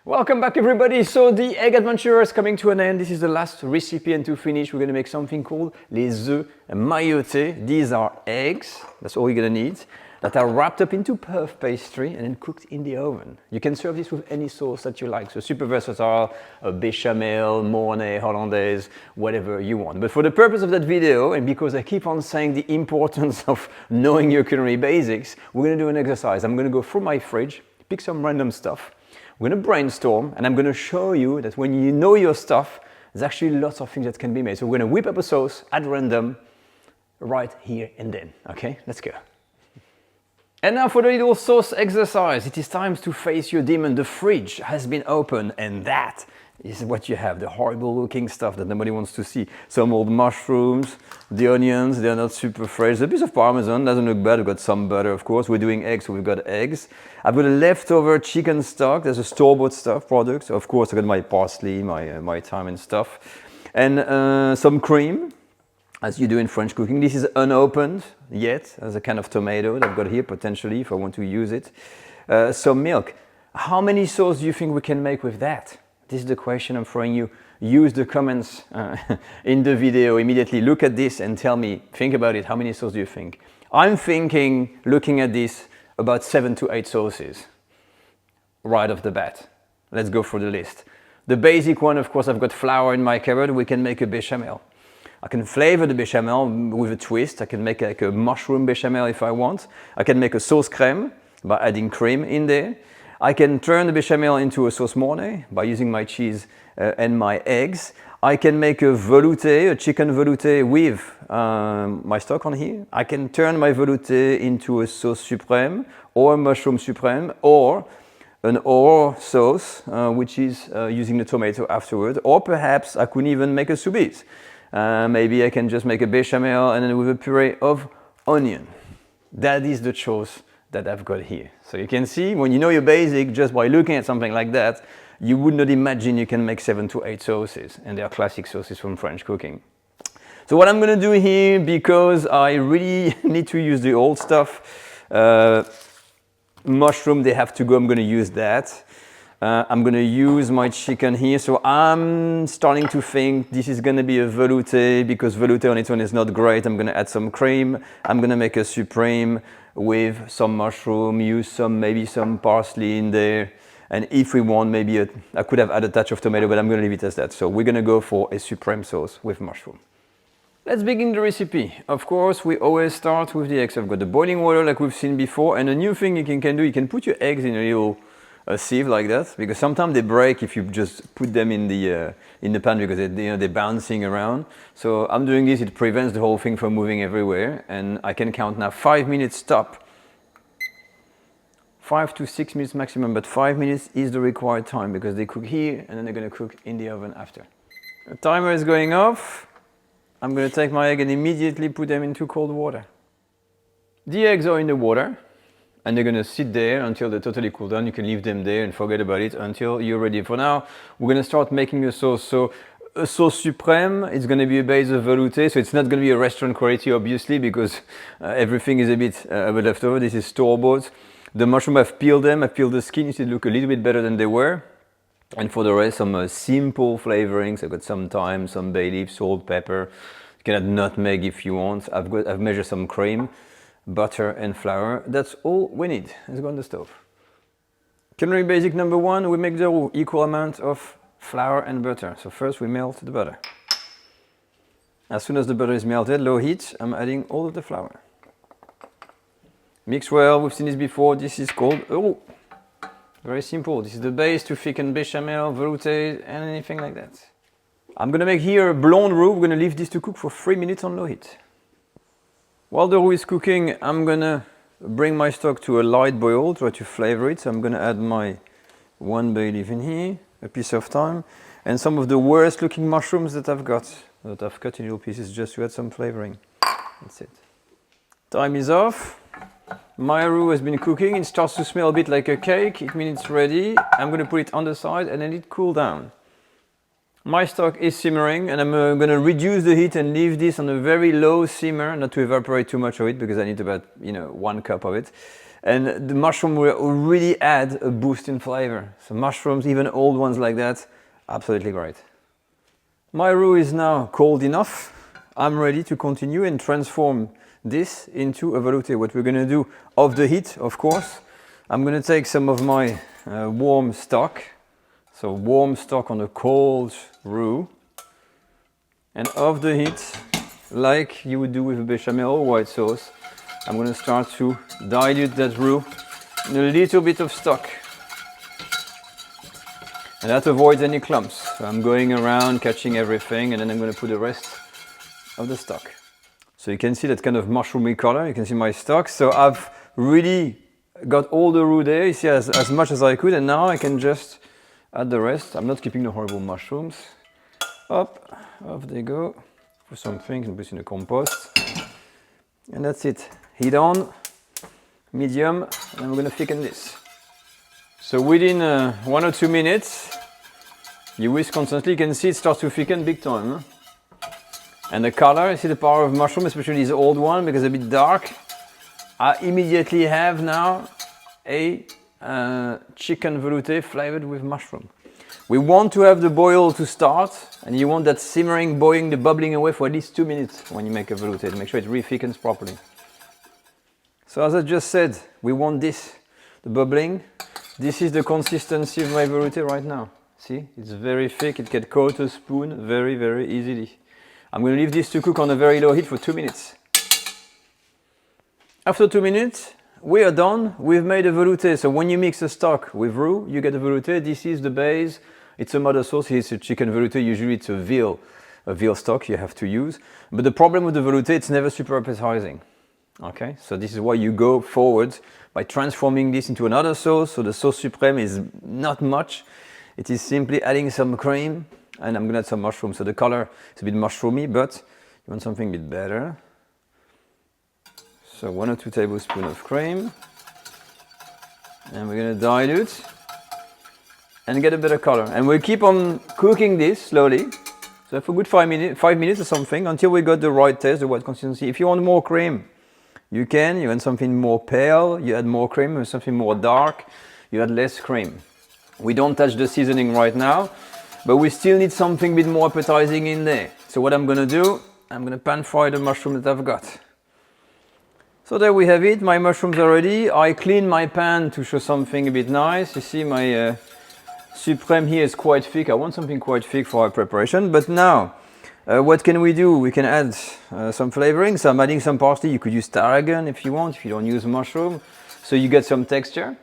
Welcome back everybody. So the egg adventure is coming to an end. This is the last recipe, and to finish we're going to make something called les Oeufs Maillotés. These are eggs, that's all you're going to need, that are wrapped up into puff pastry and then cooked in the oven. You can serve this with any sauce that you like, so super versatile, Béchamel, Mornay, Hollandaise, whatever you want. But for the purpose of that video, and because I keep on saying the importance of knowing your culinary basics, we're going to do an exercise. I'm going to go through my fridge, pick some random stuff. We're going to brainstorm, and I'm going to show you that when you know your stuff, there's actually lots of things that can be made. So we're going to whip up a sauce at random right here and then. Okay, let's go. And now for the little sauce exercise. It is time to face your demon. The fridge has been opened, and that is what you have, the horrible looking stuff that nobody wants to see. Some old mushrooms, the onions, they're not super fresh. A piece of parmesan doesn't look bad. We've got some butter, of course. We're doing eggs, so we've got eggs. I've got a leftover chicken stock. There's a store-bought stuff product. So of course, I've got my parsley, my thyme and stuff. And some cream, as you do in French cooking. This is unopened yet. There's a kind of tomato that I've got here, potentially, if I want to use it. Some milk. How many sauce do you think we can make with that? This is the question I'm throwing you. Use the comments in the video immediately. Look at this and tell me, think about it, how many sauces do you think? I'm thinking, looking at this, about 7 to 8 sauces right off the bat. Let's go through the list. The basic one, of course, I've got flour in my cupboard. We can make a bechamel. I can flavor the bechamel with a twist. I can make like a mushroom bechamel if I want. I can make a sauce crème by adding cream in there. I can turn the bechamel into a sauce Mornay by using my cheese and my eggs. I can make a velouté, a chicken velouté with my stock on here. I can turn my velouté into a sauce suprême or a mushroom suprême or an Oeufs sauce, which is using the tomato afterward. Or perhaps I could even make a soubise. Maybe I can just make a bechamel and then with a puree of onion. That is the choice that I've got here. So you can see, when you know your basic, just by looking at something like that, you would not imagine you can make 7 to 8 sauces, and they are classic sauces from French cooking. So what I'm going to do here, because I really need to use the old stuff, mushroom, they have to go, I'm going to use that. I'm going to use my chicken here, so I'm starting to think this is going to be a velouté, because velouté on its own is not great. I'm going to add some cream. I'm going to make a supreme with some mushroom, use maybe some parsley in there, and if we want, maybe I could have added a touch of tomato, but I'm going to leave it as that. So we're going to go for a supreme sauce with mushroom. Let's begin the recipe. Of course, we always start with the eggs. I've got the boiling water like we've seen before, and a new thing you can do, you can put your eggs in a little sieve like that, because sometimes they break if you just put them in the pan, because they're bouncing around. So I'm doing this, it prevents the whole thing from moving everywhere, and I can count now 5 minutes stop. 5 to 6 minutes maximum, but 5 minutes is the required time because they cook here and then they're going to cook in the oven after. The timer is going off. I'm going to take my egg and immediately put them into cold water. The eggs are in the water, and they're going to sit there until they totally cool down. You can leave them there and forget about it until you're ready. For now, we're going to start making a sauce. So a sauce supreme, it's going to be a base of velouté. So it's not going to be a restaurant quality, obviously, because everything is a bit left over. This is store-bought. The mushroom, I've peeled them. I've peeled the skin. You see, they look a little bit better than they were. And for the rest, some simple flavorings. I've got some thyme, some bay leaf, salt, pepper. You can add nutmeg if you want. I've measured some cream, butter and flour. That's all we need. Let's go on the stove. Culinary basic number 1, we make the roux, equal amount of flour and butter. So first we melt the butter. As soon as the butter is melted, low heat, I'm adding all of the flour. Mix well, we've seen this before, this is called a roux. Very simple, this is the base to thicken bechamel, velouté and anything like that. I'm going to make here a blonde roux. We're going to leave this to cook for 3 minutes on low heat. While the roux is cooking, I'm going to bring my stock to a light boil, try to flavor it. So I'm going to add my 1 bay leaf in here, a piece of thyme, and some of the worst looking mushrooms that I've got, that I've cut in little pieces just to add some flavoring. That's it. Time is off. My roux has been cooking. It starts to smell a bit like a cake. It means it's ready. I'm going to put it on the side and let it cool down. My stock is simmering, and I'm going to reduce the heat and leave this on a very low simmer, not to evaporate too much of it because I need about 1 cup of it. And the mushroom will really add a boost in flavor. So mushrooms, even old ones like that, absolutely great. My roux is now cold enough. I'm ready to continue and transform this into a velouté. What we're going to do off the heat, of course, I'm going to take some of my warm stock. So warm stock on a cold roux. And off the heat, like you would do with a Béchamel or white sauce, I'm going to start to dilute that roux in a little bit of stock. And that avoids any clumps. So I'm going around catching everything, and then I'm going to put the rest of the stock. So you can see that kind of mushroomy color. You can see my stock. So I've really got all the roux there, you see, as much as I could, and now I can just add the rest. I'm not keeping the horrible mushrooms. Up, off they go. For something, and put it in the compost. And that's it. Heat on, medium, and we're going to thicken this. So within 1 or 2 minutes, you whisk constantly. You can see it starts to thicken big time. Huh? And the color, you see the power of mushroom, especially this old one, because it's a bit dark. I immediately have now a chicken velouté flavored with mushroom. We want to have the boil to start, and you want that simmering, boiling, the bubbling away for at least 2 minutes when you make a velouté to make sure it re-thickens properly. So as I just said, we want this, the bubbling. This is the consistency of my velouté right now. See, it's very thick, it can coat a spoon very, very easily. I'm going to leave this to cook on a very low heat for 2 minutes. After 2 minutes, we are done. We've made a velouté. So when you mix the stock with roux, you get a velouté. This is the base. It's a mother sauce. It's a chicken velouté. Usually it's a veal stock you have to use. But the problem with the velouté, it's never super appetizing. Okay, so this is why you go forward by transforming this into another sauce. So the sauce suprême is not much. It is simply adding some cream, and I'm gonna add some mushroom. So the color is a bit mushroomy, but you want something a bit better. So 1 or 2 tablespoons of cream, and we're gonna dilute and get a better color. And we'll keep on cooking this slowly. So for a good 5 minutes or something, until we got the right taste, the right consistency. If you want more cream, you can. You want something more pale, you add more cream. Or something more dark, you add less cream. We don't touch the seasoning right now, but we still need something a bit more appetizing in there. So what I'm gonna do, I'm gonna pan fry the mushroom that I've got. So there we have it, my mushrooms are ready. I clean my pan to show something a bit nice. You see my suprême here is quite thick. I want something quite thick for our preparation. But now, what can we do? We can add some flavoring. So I'm adding some parsley. You could use tarragon if you want, if you don't use mushroom. So you get some texture.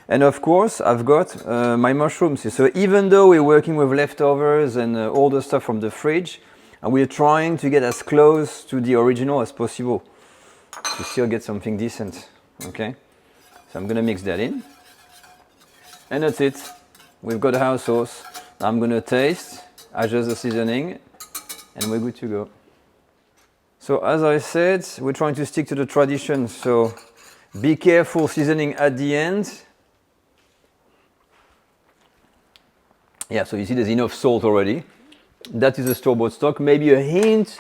And of course, I've got my mushrooms. So even though we're working with leftovers and all the stuff from the fridge, we're trying to get as close to the original as possible to still get something decent. Okay, so I'm gonna mix that in, and that's it. We've got a house sauce. I'm gonna taste, adjust the seasoning, and we're good to go. So as I said, we're trying to stick to the tradition, so be careful seasoning at the end. Yeah, so you see there's enough salt already. That is a store-bought stock, maybe a hint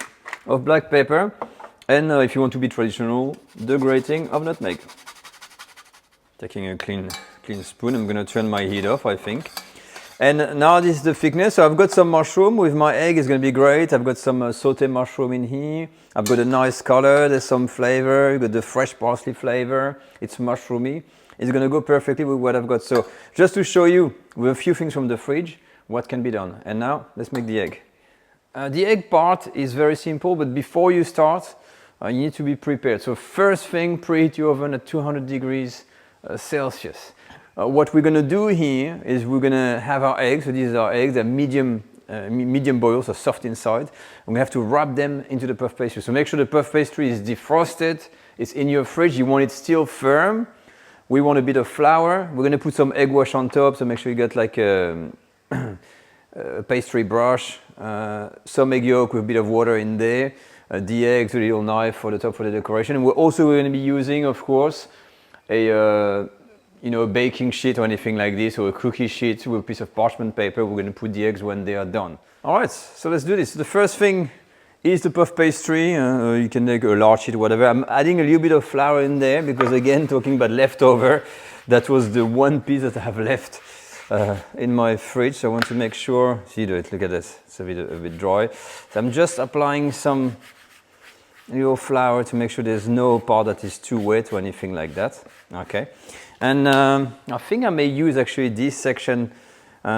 of black pepper. And if you want to be traditional, the grating of nutmeg. Taking a clean spoon, I'm gonna turn my heat off, I think. And now this is the thickness. So I've got some mushroom with my egg, it's gonna be great. I've got some sauté mushroom in here. I've got a nice color, there's some flavor, you've got the fresh parsley flavor. It's mushroomy. It's gonna go perfectly with what I've got. So just to show you with a few things from the fridge, what can be done. And now let's make the egg. The egg part is very simple, but before you start, you need to be prepared. So first thing, preheat your oven at 200 degrees Celsius. What we're gonna do here is we're gonna have our eggs. So these are our eggs, they're medium boil, so soft inside. And we have to wrap them into the puff pastry. So make sure the puff pastry is defrosted, it's in your fridge, you want it still firm. We want a bit of flour. We're gonna put some egg wash on top, so make sure you get like a pastry brush, some egg yolk with a bit of water in there. The eggs, a little knife for the top for the decoration. And we're also going to be using, of course, a baking sheet or anything like this, or a cookie sheet with a piece of parchment paper. We're going to put the eggs when they are done. All right, so let's do this. The first thing is the puff pastry. You can make a large sheet, whatever. I'm adding a little bit of flour in there because, again, talking about leftover, that was the one piece that I have left in my fridge. So I want to make sure, see it, look at this, it's a bit dry. So I'm just applying some little flour to make sure there's no part that is too wet or anything like that. Okay, and I think I may use actually this section.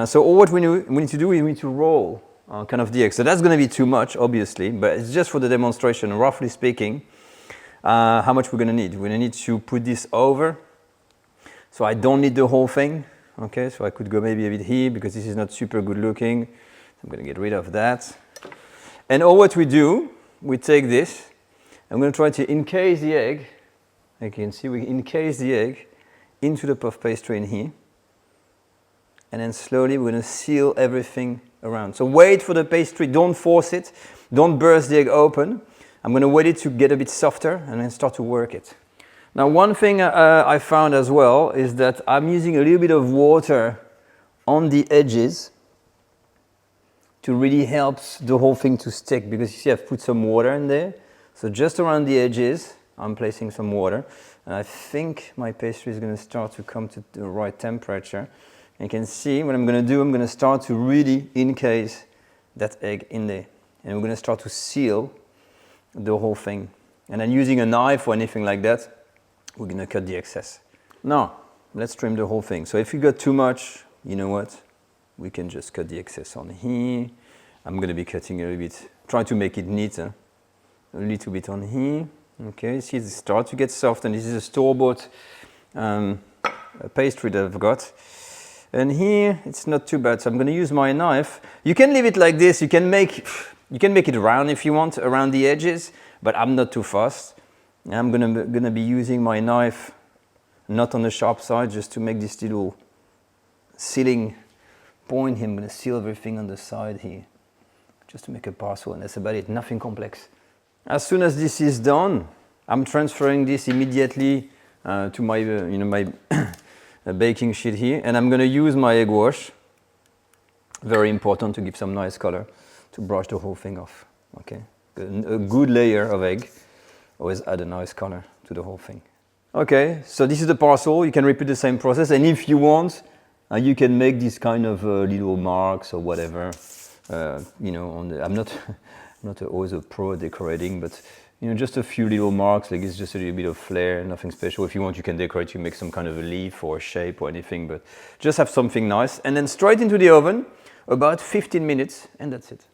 So all what we need to do is we need to roll kind of the egg. So that's going to be too much, obviously, but it's just for the demonstration, roughly speaking, how much we're going to need. We're going to need to put this over. So I don't need the whole thing. Okay, so I could go maybe a bit here because this is not super good looking. I'm going to get rid of that. And all what we do, we take this. I'm going to try to encase the egg. Like you can see, we encase the egg into the puff pastry in here. And then slowly we're going to seal everything around. So wait for the pastry, don't force it. Don't burst the egg open. I'm going to wait it to get a bit softer and then start to work it. Now, one thing I found as well is that I'm using a little bit of water on the edges to really help the whole thing to stick, because you see I've put some water in there. So just around the edges, I'm placing some water. And I think my pastry is going to start to come to the right temperature. And you can see what I'm going to do, I'm going to start to really encase that egg in there. And we're going to start to seal the whole thing. And then using a knife or anything like that, we're going to cut the excess. Now, let's trim the whole thing. So if you got too much, you know what? We can just cut the excess on here. I'm going to be cutting a little bit, trying to make it neater. A little bit on here. Okay, see it start to get soft, and this is a store-bought pastry that I've got. And here, it's not too bad. So I'm going to use my knife. You can leave it like this. You can make it round if you want, around the edges, but I'm not too fast. I'm gonna be using my knife, not on the sharp side, just to make this little sealing point here. I'm gonna seal everything on the side here, just to make a parcel, and that's about it, nothing complex. As soon as this is done, I'm transferring this immediately to my, my baking sheet here, and I'm gonna use my egg wash, very important to give some nice color, to brush the whole thing off, okay? A good layer of egg. Always add a nice color to the whole thing. Okay, so this is the parcel. You can repeat the same process, and if you want, you can make these kind of little marks or whatever. I'm not always a pro at decorating, but just a few little marks, like it's just a little bit of flair, nothing special. If you want, you can decorate, you make some kind of a leaf or a shape or anything, but just have something nice, and then straight into the oven, about 15 minutes, and that's it.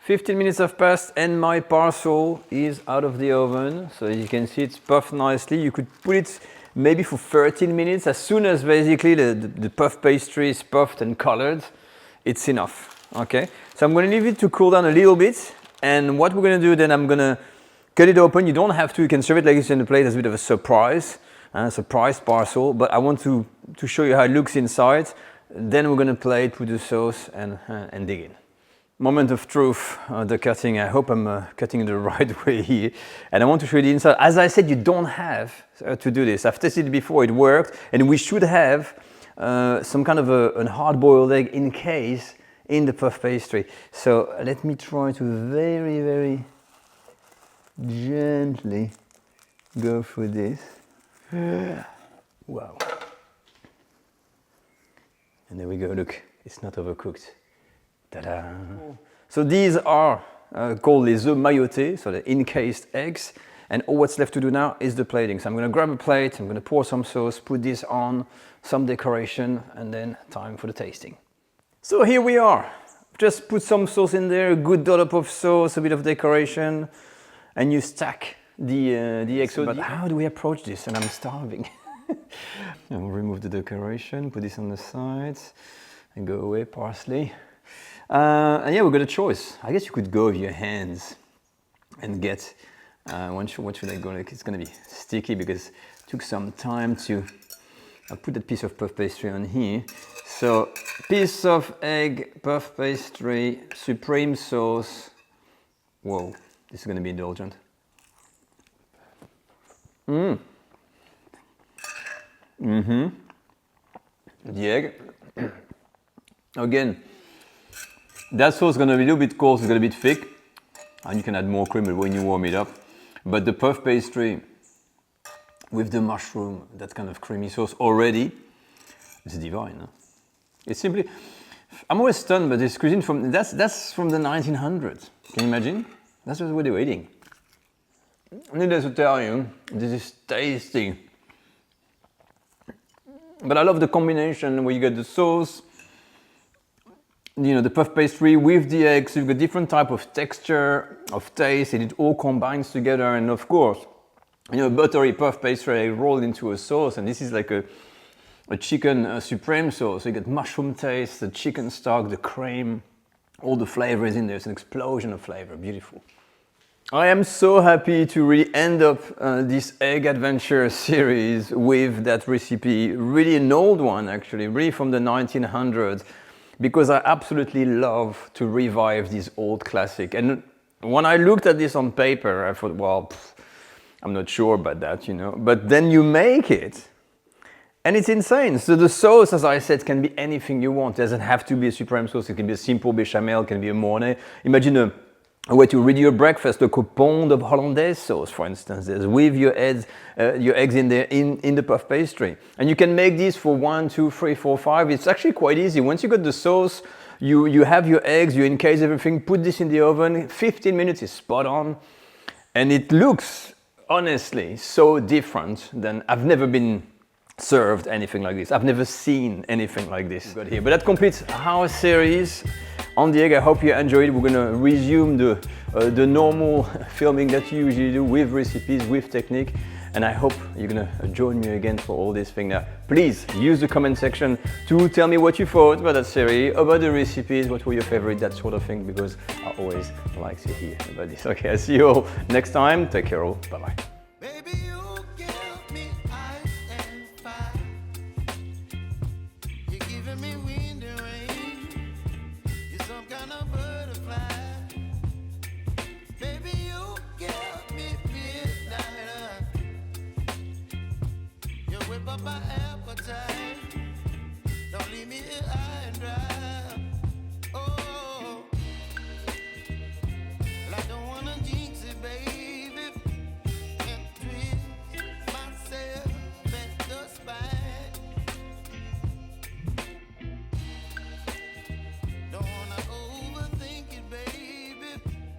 15 minutes have passed and my parcel is out of the oven. So as you can see, it's puffed nicely. You could put it maybe for 13 minutes. As soon as basically the puff pastry is puffed and colored, it's enough. Okay, so I'm going to leave it to cool down a little bit. And what we're going to do then, I'm going to cut it open. You don't have to, you can serve it like this in the plate as a bit of a surprise parcel. But I want to show you how it looks inside. Then we're going to plate, put the sauce and dig in. Moment of truth, the cutting. I hope I'm cutting the right way here. And I want to show you the inside. As I said, you don't have to do this. I've tested it before, it worked. And we should have some kind of a hard-boiled egg in case in the puff pastry. So let me try to very, very gently go through this. Wow. And there we go, look, it's not overcooked. Ta-da! So these are called les Oeufs Maillotés, so the encased eggs. And all what's left to do now is the plating. So I'm going to grab a plate, I'm going to pour some sauce, put this on, some decoration, and then time for the tasting. So here we are. Just put some sauce in there, a good dollop of sauce, a bit of decoration, and you stack the eggs. But how do we approach this? And I'm starving. I'll remove the decoration, put this on the sides, and go away, parsley. And yeah, we've got a choice. I guess you could go with your hands and get, what should I go? Like, it's going to be sticky because it took some time to put that piece of puff pastry on here. So, piece of egg, puff pastry, supreme sauce. Whoa, this is going to be indulgent. The egg. Again, that sauce is going to be a little bit coarse, it's going to be thick. And you can add more cream when you warm it up. But the puff pastry with the mushroom, that kind of creamy sauce already, it's divine. Huh? It's simply, I'm always stunned by this cuisine that's from the 1900s. Can you imagine? That's what they were eating. Needless to tell you, this is tasty. But I love the combination where you get the sauce, you know, the puff pastry with the eggs. You've got different type of texture, of taste, and it all combines together. And of course, you know, buttery puff pastry rolled into a sauce, and this is like a chicken suprême sauce. So you get mushroom taste, the chicken stock, the cream, all the flavor is in there. It's an explosion of flavor, beautiful. I am so happy to really end up this egg adventure series with that recipe, really an old one actually, really from the 1900s, because I absolutely love to revive this old classic. And when I looked at this on paper, I thought, well, I'm not sure about that, you know, but then you make it and it's insane. So the sauce, as I said, can be anything you want. It doesn't have to be a supreme sauce. It can be a simple Béchamel, it can be a Mornay. Imagine a way to read your breakfast, like a pound of hollandaise sauce, for instance, with your eggs in there in the puff pastry. And you can make this for 1, 2, 3, 4, 5. It's actually quite easy. Once you got the sauce, you have your eggs, you encase everything, put this in the oven, 15 minutes is spot on. And it looks, honestly, so different than I've never been served anything like this. I've never seen anything like this got here. But that completes our series on the egg. I hope you enjoyed it. We're gonna resume the normal filming that you usually do with recipes, with technique. And I hope you're gonna join me again for all this thing now. Please use the comment section to tell me what you thought about that series, about the recipes, what were your favorite, that sort of thing, because I always like to hear about this. Okay, I'll see you all next time. Take care all. Bye-bye. Up my appetite. Don't leave me here high and dry. Oh, well, I don't wanna jinx it, baby, and twist myself at the spine. Don't wanna overthink it, baby.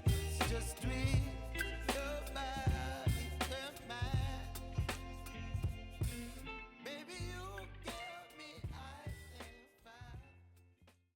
It's just twist.